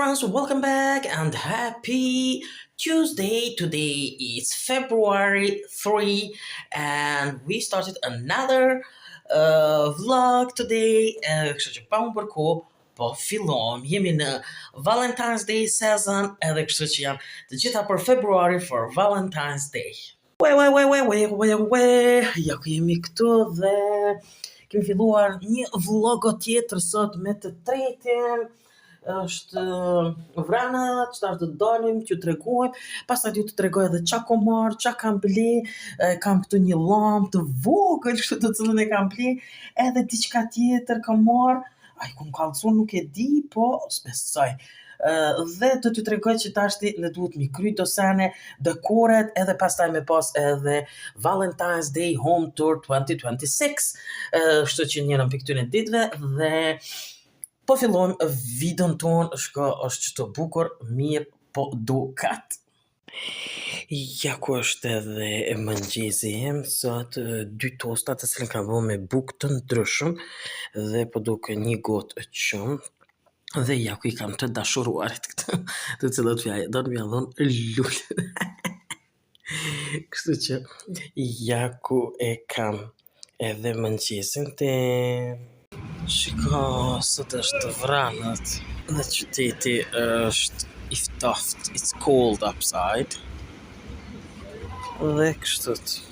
friends, welcome back and happy Tuesday. Today is February 3 and we started another vlog today. Kështu që pa unë përko, po fillom, jemi në Valentine's Day season edhe kështu që janë të gjitha për February for Valentine's Day. Ja ku jemi këtu dhe kemi filluar një vlog tjetër sot me të tretin. Është vrana, çfarë të dalim, t'ju tregojmë, pastaj t'ju tregoj edhe çka kam marr, çka kam ble, kam këtu një llampë të vogël, kështu të cilën e kam ble, edhe diçka tjetër kam marr, ai ku kallëzu nuk e di, po s'besoj. Dhe do t'ju tregoj që tashti ne duhet mi kry dosane, dekoret, edhe pastaj me pas edhe Valentine's Day Home Tour 2026, kështu që njërën për këtyre ditëve dhe po fillojmë videon tonë, shko është qëto bukur, mirë po dukat. Ja ku është edhe e mëngjezi im, sot 2 tosta të cilën ka bërë me bukë të ndryshëm dhe po duke një gotë qumë. Dhe ja ku I kam të dashuruarit këtë, të cilët do në mjallon lullë. Kështu që ja ku e kam edhe mëngjezin të... Shiko, sot është vranët dhe qyteti është I ftoft, it's cold outside. Dhe kështut.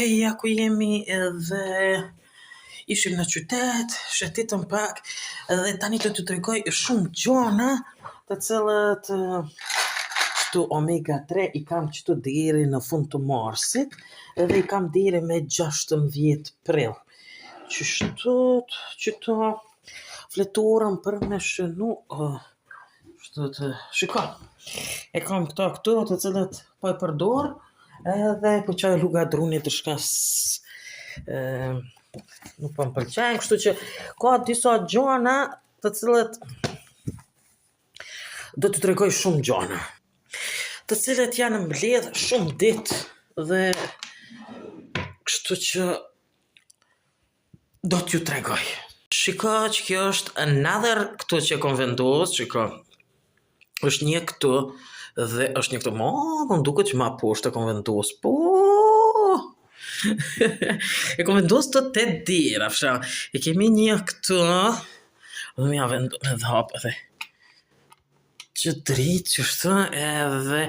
Ja ku jemi edhe ishim në qytet, shëtitëm pak, edhe tani të t'ju tregoj shumë gjona, të cilët këtu omega 3 I kam qëtu deri në fund të marsit, edhe I kam deri me 16 prill. Qëto fleturën për me shënu, shiko, e kam këtu të cilët po e përdor, edhe po qaj luga druni të shkas nuk po më pëlqen, kështu që ka disa gjona të cilët do të tregoj shumë gjona të cilët janë mbledh shumë ditë dhe kështu që do t'ju tregoj. Shiko që kjo është another këtu që kom vendos, shiko është një këtu dhe është një këtu, më duket që ma poshtë e kom vendos, po e kom vendos të 8 dira, fsha, e kemi një këtu, dhe më ja vendos edhe hap edhe që dritë qështu, edhe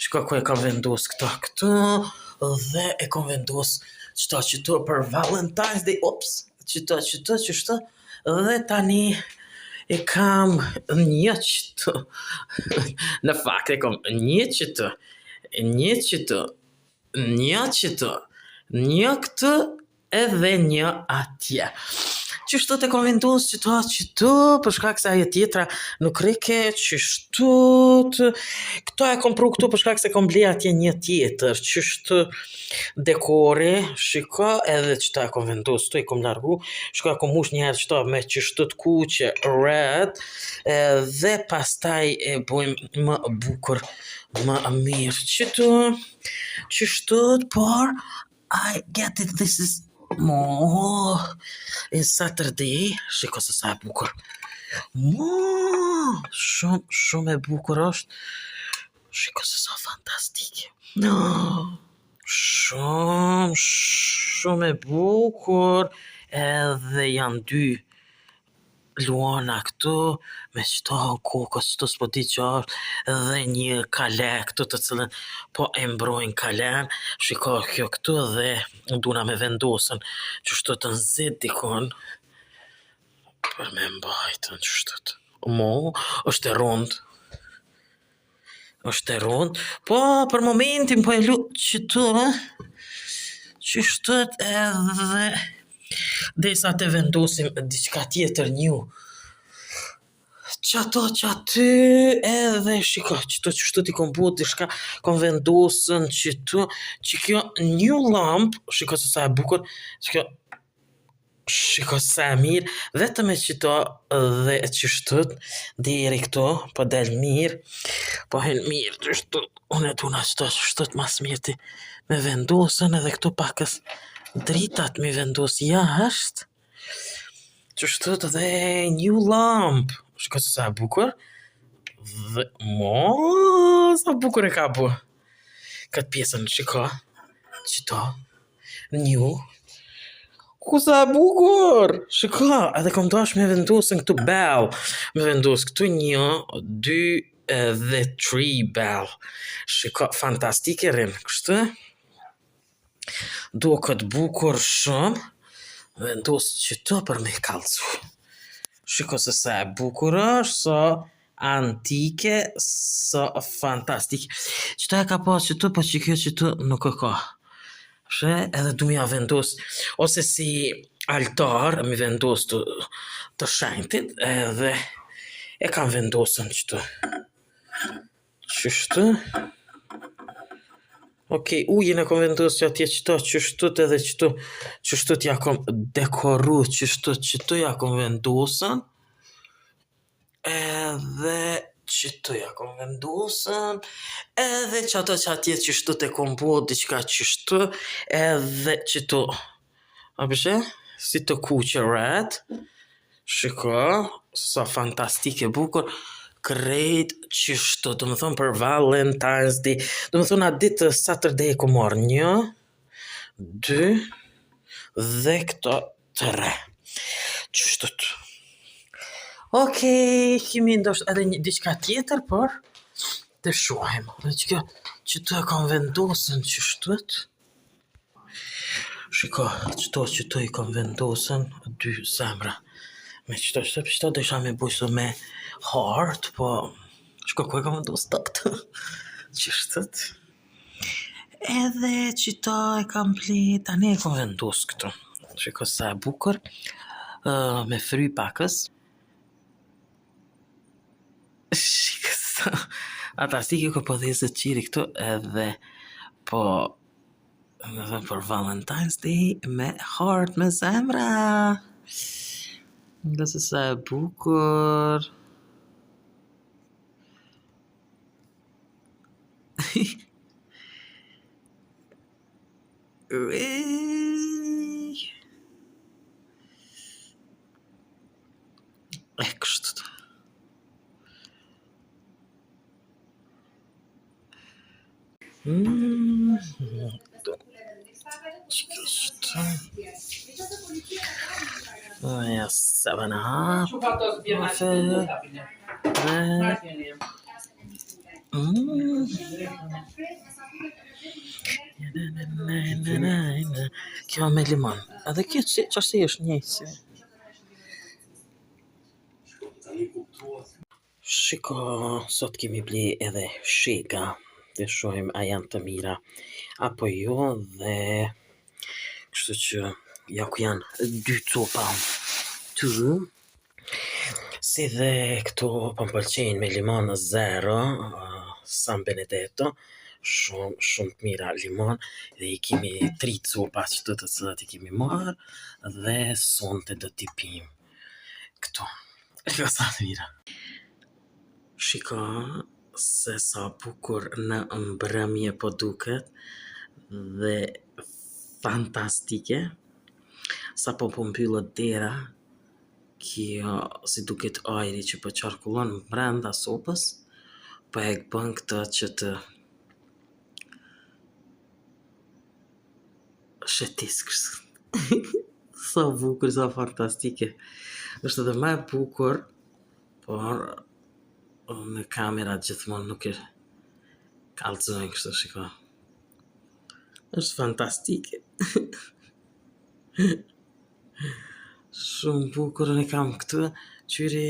shko ku e kam vendos këtu, dhe e kam vendos qëto për Valentine's Day, qëto, dhe tani e kam një qëto, në fakt e kam një qëto, një këtu edhe një atje. Qështu të kam vendos qëto, për shkak se ajo tjetra nuk reke, qështu, këto e kam pru këtu për shkak se kam ble atje një tjetër, qështu dekori, shiko, edhe qëta e kam vendos, këtu e kam largu, shko e kam mush njëherë qëta me qështu të kuqe, red, dhe pastaj e bojmë më bukur, më mirë, qështu, por, I get it, this is it's Saturday, shiko se sa e bukur. Shumë e bukur është. Shiko se sa fantastike. Shumë e bukur. Edhe janë 2 luana këtu, me qëto kokës, qëto s'po di që është, dhe një kale këtu të cilën po e mbrojnë kalen, shiko kjo këtu dhe duna me vendosën, qështu të nëzit dikon, për me mbajtën qështu. Është e rond, po për momentin po e lu qëtu, qështu edhe Derisa të vendosim diçka tjetër new. Që aty edhe shiko, që t'i kom bu diçka, kom vendosën që kjo new lamp, shiko se sa e bukur, shiko sa e mirë, vetëm e qito dhe qështët, deri këto, po del mirë, po hen mirë, qështët, unë e tuna qështët mas mirë ti me vendosën edhe këto pakës dritat me vendos jashtë, qështët dhe new lamp, shiko se sa e bukur, dhe sa bukur e ka bu, këtë pjesën, shiko, qito, new, ku sa bukur! Shiko, edhe kom dash me vendosën këtu bell. Me vendos këtu 1, 2 dhe 3 bell. Shiko, fantastike rinë, kështu. Do këtë bukur shumë. Vendos qëto për me kalcu. Shiko se sa e bukur është, sa antike, sa fantastike. Qëta e ka pas qëto, po që kjo qëto nuk e ka. Shë, edhe du m'ja vendos, ose si altar, mi vendos të shenjtit, edhe e kam vendosën qëtu. Qështu? Okej, ujin e kom vendos që atje qëto, qështut edhe qëtu, qështut ja kom dekoru, qështu ja kom vendosën, edhe qëtu ja kom vendosën, edhe që ato që atje qështu të kom bo, diqka qështu, edhe qëtu, a përshë, si të kuqe red, shiko, sa fantastike bukur, krejt qështu, do më thonë për Valentine's Day, do më thonë atë ditë Saturday e ku marrë 1, 2, dhe këto 3, qështut. Okej, kimi ndoshtë edhe një diçka tjetër, por të shohem. Që të e kam vendosën qështut. Shiko, qëto i kam vendosën 2 zemra. Me qëto dhe isha me bujë me heart, po shiko ku e kam vendosë të këtë. Qështut. Edhe qëto e kam pli, tani e kam vendosë këtu. Shiko sa e bukur, me fry pakës. Shikësa, atastike ku po dhezë qiri këtu edhe po për Valentine's Day me heart, me zemra. Nga se sa e bukur. E kështu të. Ja, 7.5. Kjo me limon. Edhe kjo qashtë është njësi. Shiko, sot kemi bli edhe shega. Dhe shohim a janë të mira apo jo, dhe kështu që ja ku janë 2 copa të si dhe këto po m'pëlqejnë me limon 0 San Benedetto, shumë të mira limon, dhe i kemi 3 copa që të cilat i kemi marrë, dhe sonte do t'i pim këto. Shiko sa të mira. Shiko se sa bukur në mbrëmje po duket, dhe fantastike, sa po mbyllët dera, kjo si duket ajri që po qarkullon brenda sopës, po e bën këtë që të shetis kështë. Sa bukur, sa fantastike. Është edhe më e bukur, por në kamera gjithmonë nuk e kallëzojnë kështu, shiko. Është fantastike. Shumë bukur, në kam këtu qyri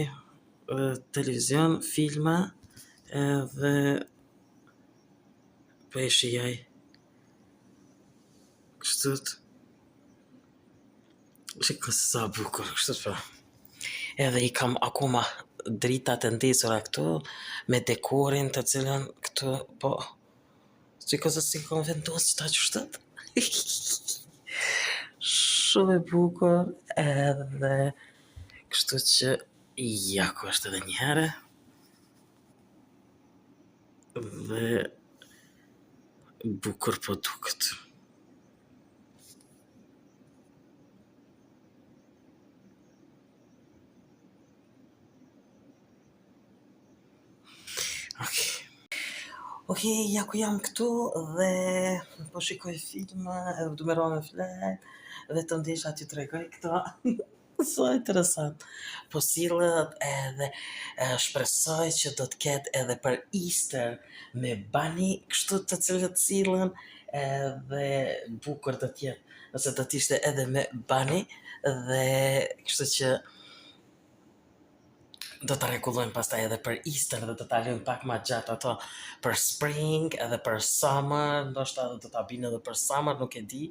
televizion, filma, edhe po e shijaj kështut. Shiko sa bukur, kështu fa. Edhe I kam akoma dritat e ndezura këtu, me dekorin të cilën këtu, po, shiko se si kam vendos qëta qështet. Shumë e bukur, edhe kështu që ja ku është edhe një herë. Dhe bukur po duket. Okej, ja ku jam këtu dhe po shikoj filma, edhe du me ra me flet, dhe të ndesha t'ju tregoj këto. Sa interesant. Po sillet edhe shpresoj që do të ketë edhe për Easter me bani kështu të cilët sillen, edhe bukur do t'jetë nëse do t'ishte edhe me bani, dhe kështu që do të rregullojmë pastaj edhe për Easter dhe do ta lëjmë pak më gjatë ato për spring edhe për summer, ndoshta do ta binë edhe për summer, nuk e di.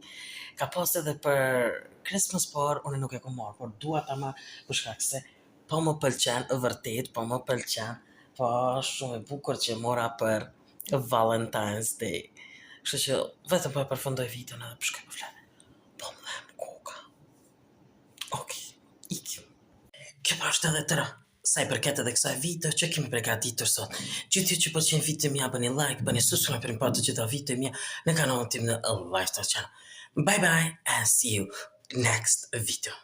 Ka pas edhe për Christmas, por unë nuk e kam marrë, por dua ta marr për shkak se po më pëlqen, vërtet, po më pëlqen, po shumë e bukur që mora për Valentine's Day. Kështu që vetëm po e përfundoj videon edhe për shkak të flet. Po më dhan koka. Okej, ikim. Kjo është edhe tëra. Sa I përket edhe kësaj video që kemi përgatitur sot. Gjithë ju që pëlqen videon mia, bëni like, bëni subscribe për të gjitha videot mia në kanalin tim në Lifestyle Channel. Bye bye and see you next video.